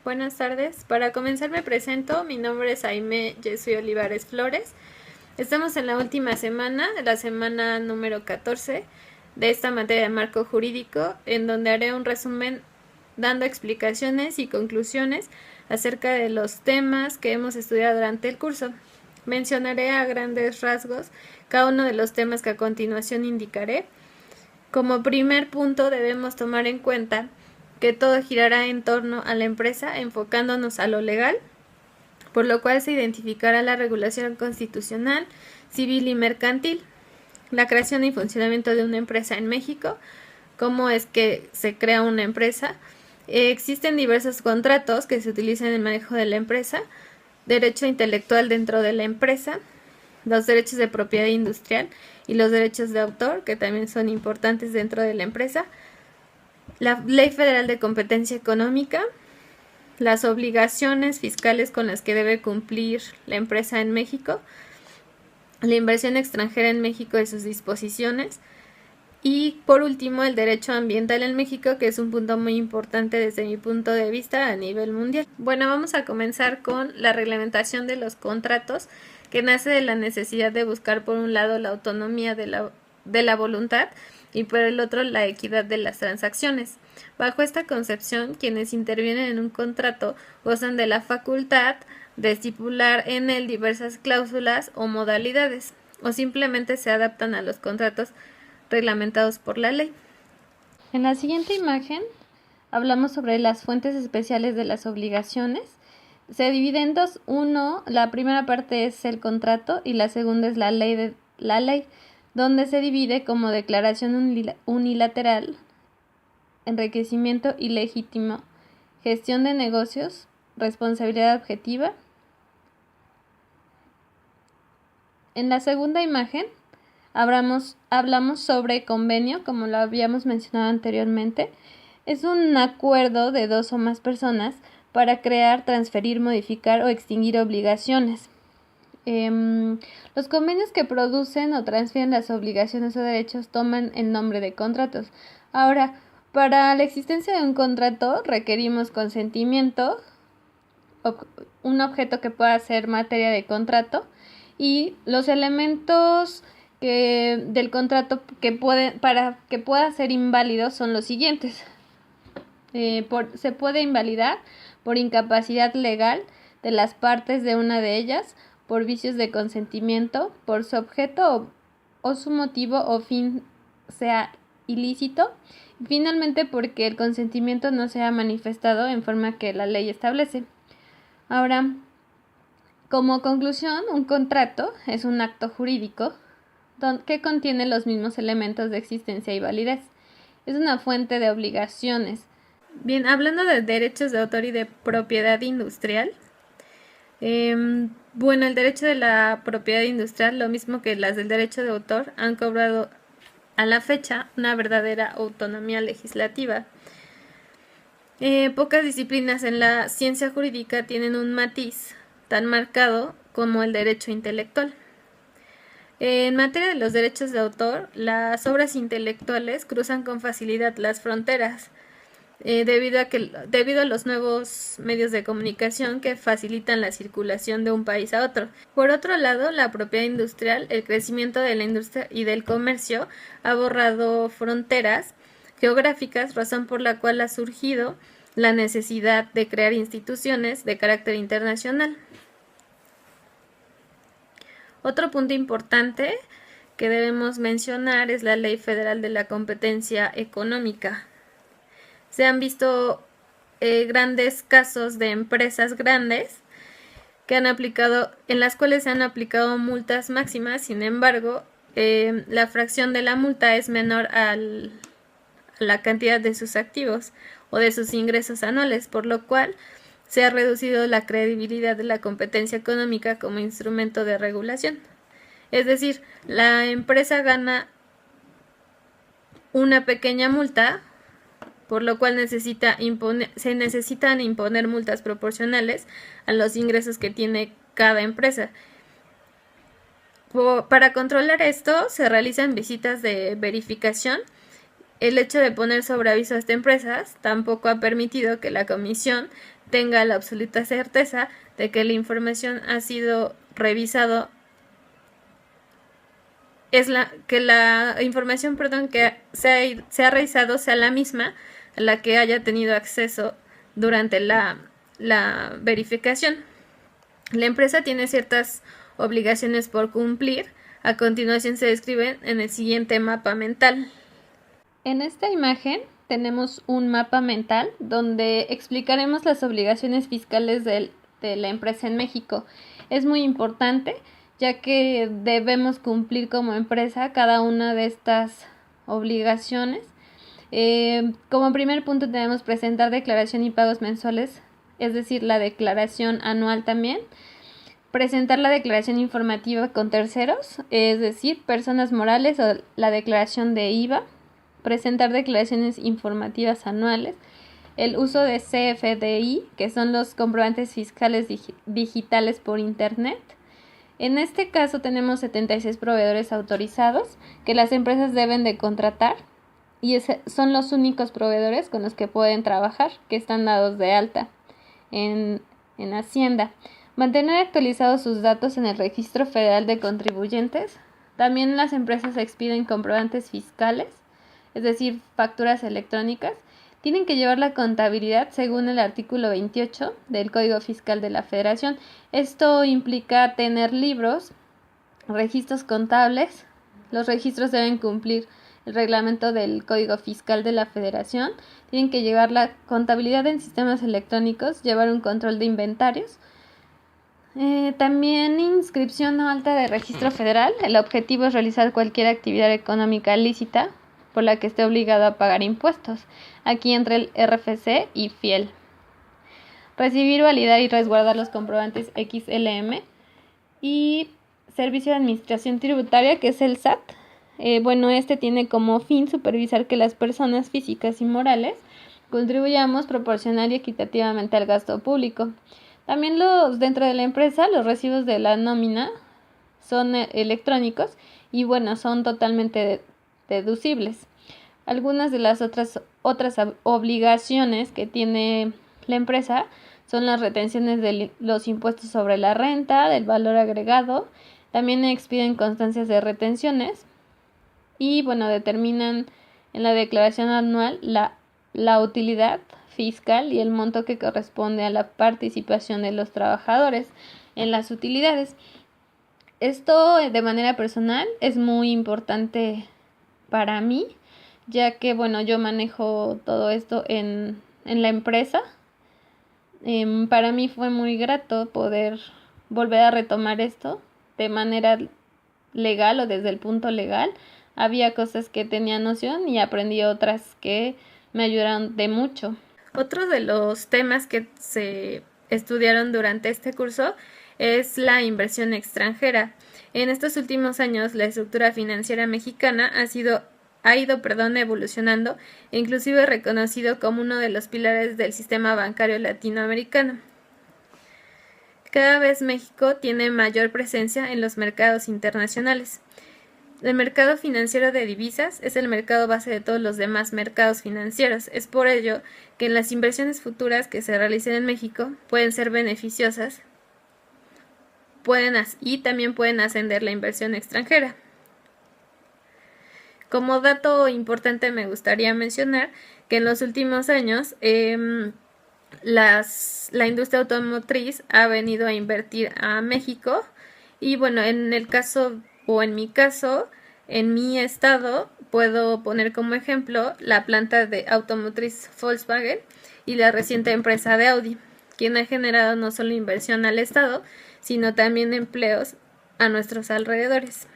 Buenas tardes. Para comenzar me presento, mi nombre es Aime Yesui Olivares Flores. Estamos en la última semana, la semana número 14 de esta materia de marco jurídico, en donde haré un resumen dando explicaciones y conclusiones acerca de los temas que hemos estudiado durante el curso. Mencionaré a grandes rasgos cada uno de los temas que a continuación indicaré. Como primer punto debemos tomar en cuenta que todo girará en torno a la empresa enfocándonos a lo legal, por lo cual se identificará la regulación constitucional, civil y mercantil, la creación y funcionamiento de una empresa en México, cómo es que se crea una empresa. Existen diversos contratos que se utilizan en el manejo de la empresa, derecho intelectual dentro de la empresa, los derechos de propiedad industrial y los derechos de autor, que también son importantes dentro de la empresa, la Ley Federal de Competencia Económica, las obligaciones fiscales con las que debe cumplir la empresa en México, la inversión extranjera en México y sus disposiciones, y por último el derecho ambiental en México, que es un punto muy importante desde mi punto de vista a nivel mundial. Bueno, vamos a comenzar con la reglamentación de los contratos, que nace de la necesidad de buscar por un lado la autonomía de la voluntad y por el otro la equidad de las transacciones. Bajo esta concepción, quienes intervienen en un contrato gozan de la facultad de estipular en él diversas cláusulas o modalidades, o simplemente se adaptan a los contratos reglamentados por la ley. En la siguiente imagen hablamos sobre las fuentes especiales de las obligaciones. Se divide en dos. Uno, la primera parte es el contrato y la segunda es la ley, donde se divide como declaración unilateral, enriquecimiento ilegítimo, gestión de negocios, responsabilidad objetiva. En la segunda imagen hablamos sobre convenio, como lo habíamos mencionado anteriormente. Es un acuerdo de dos o más personas para crear, transferir, modificar o extinguir obligaciones. Los convenios que producen o transfieren las obligaciones o derechos toman el nombre de contratos. Ahora, para la existencia de un contrato requerimos consentimiento, un objeto que pueda ser materia de y los elementos del contrato para que pueda ser inválido son los siguientes. Se puede invalidar por incapacidad legal de las partes de una de ellas, por vicios de consentimiento, por su objeto o su motivo o fin sea ilícito, y finalmente porque el consentimiento no sea manifestado en forma que la ley establece. Ahora, como conclusión, un contrato es un acto jurídico que contiene los mismos elementos de existencia y validez. Es una fuente de obligaciones. Bien, hablando de derechos de autor y de propiedad industrial, bueno, el derecho de la propiedad industrial, lo mismo que las del derecho de autor, han cobrado a la fecha una verdadera autonomía legislativa. Pocas disciplinas en la ciencia jurídica tienen un matiz tan marcado como el derecho intelectual. En materia de los derechos de autor, las obras intelectuales cruzan con facilidad las fronteras, debido a los nuevos medios de comunicación que facilitan la circulación de un país a otro. Por otro lado, la propiedad industrial, el crecimiento de la industria y del comercio ha borrado fronteras geográficas, razón por la cual ha surgido la necesidad de crear instituciones de carácter internacional. Otro punto importante que debemos mencionar es la Ley Federal de la Competencia Económica. Se han visto grandes casos de empresas grandes en las cuales se han aplicado multas máximas. Sin embargo, la fracción de la multa es menor a la cantidad de sus activos o de sus ingresos anuales, por lo cual se ha reducido la credibilidad de la competencia económica como instrumento de regulación. Es decir, la empresa gana una pequeña multa, por lo cual se necesitan imponer multas proporcionales a los ingresos que tiene cada empresa. Para controlar esto, se realizan visitas de verificación. El hecho de poner sobre aviso a estas empresas tampoco ha permitido que la comisión tenga la absoluta certeza de que la información ha sido revisado, que la información, que se ha revisado sea la misma a la que haya tenido acceso durante la verificación. La empresa tiene ciertas obligaciones por cumplir. A continuación se describen en el siguiente mapa mental. En esta imagen tenemos un mapa mental donde explicaremos las obligaciones fiscales de la empresa en México. Es muy importante, ya que debemos cumplir como empresa cada una de estas obligaciones. Como primer punto tenemos presentar declaración y pagos mensuales, es decir, la declaración anual también. Presentar la declaración informativa con terceros, es decir, personas morales, o la declaración de IVA. Presentar declaraciones informativas anuales. El uso de CFDI, que son los comprobantes fiscales digitales por Internet. En este caso tenemos 76 proveedores autorizados que las empresas deben de contratar y son los únicos proveedores con los que pueden trabajar, que están dados de alta en Hacienda. Mantener actualizados sus datos en el Registro Federal de Contribuyentes. También las empresas expiden comprobantes fiscales, es decir, facturas electrónicas. Tienen que llevar la contabilidad según el artículo 28 del Código Fiscal de la Federación. Esto implica tener libros, registros contables. Los registros deben cumplir el reglamento del Código Fiscal de la Federación. Tienen que llevar la contabilidad en sistemas electrónicos, llevar un control de inventarios. También inscripción o alta de registro federal. El objetivo es realizar cualquier actividad económica lícita por la que esté obligado a pagar impuestos. Aquí entra el RFC y FIEL. Recibir, validar y resguardar los comprobantes XLM. Y Servicio de Administración Tributaria, que es el SAT. Este tiene como fin supervisar que las personas físicas y morales contribuyamos proporcional y equitativamente al gasto público. También dentro de la empresa, los recibos de la nómina son electrónicos y son totalmente deducibles. Algunas de las otras obligaciones que tiene la empresa son las retenciones de los impuestos sobre la renta, del valor agregado. También expiden constancias de retenciones y determinan en la declaración anual la utilidad fiscal y el monto que corresponde a la participación de los trabajadores en las utilidades. Esto de manera personal es muy importante para mí, ya que yo manejo todo esto en la empresa. Para mí fue muy grato poder volver a retomar esto de manera legal o desde el punto legal. Había cosas que tenía noción y aprendí otras que me ayudaron de mucho. Otro de los temas que se estudiaron durante este curso es la inversión extranjera. En estos últimos años, la estructura financiera mexicana ha ido evolucionando e inclusive reconocido como uno de los pilares del sistema bancario latinoamericano. Cada vez México tiene mayor presencia en los mercados internacionales. El mercado financiero de divisas es el mercado base de todos los demás mercados financieros. Es por ello que las inversiones futuras que se realicen en México pueden ser beneficiosas y también pueden ascender la inversión extranjera. Como dato importante me gustaría mencionar que en los últimos años la industria automotriz ha venido a invertir a México y en mi caso, en mi estado, puedo poner como ejemplo la planta de automotriz Volkswagen y la reciente empresa de Audi, quien ha generado no solo inversión al estado, sino también empleos a nuestros alrededores.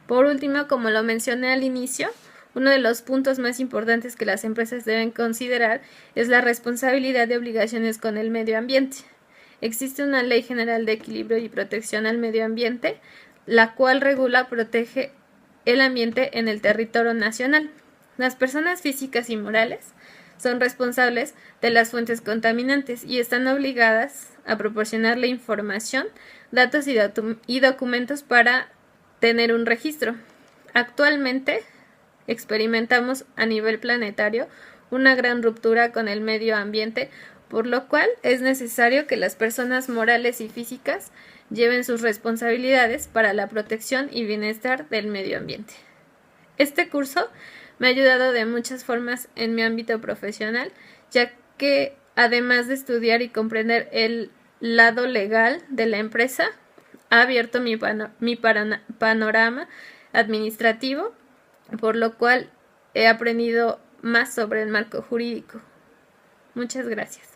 Por último, como lo mencioné al inicio, uno de los puntos más importantes que las empresas deben considerar es la responsabilidad de obligaciones con el medio ambiente. Existe una Ley General de Equilibrio y Protección al Medio Ambiente, la cual protege el ambiente en el territorio nacional. Las personas físicas y morales son responsables de las fuentes contaminantes y están obligadas a proporcionarle información, datos y documentos para tener un registro. Actualmente experimentamos a nivel planetario una gran ruptura con el medio ambiente, por lo cual es necesario que las personas morales y físicas lleven sus responsabilidades para la protección y bienestar del medio ambiente. Este curso me ha ayudado de muchas formas en mi ámbito profesional, ya que además de estudiar y comprender el lado legal de la empresa, ha abierto mi panorama administrativo, por lo cual he aprendido más sobre el marco jurídico. Muchas gracias.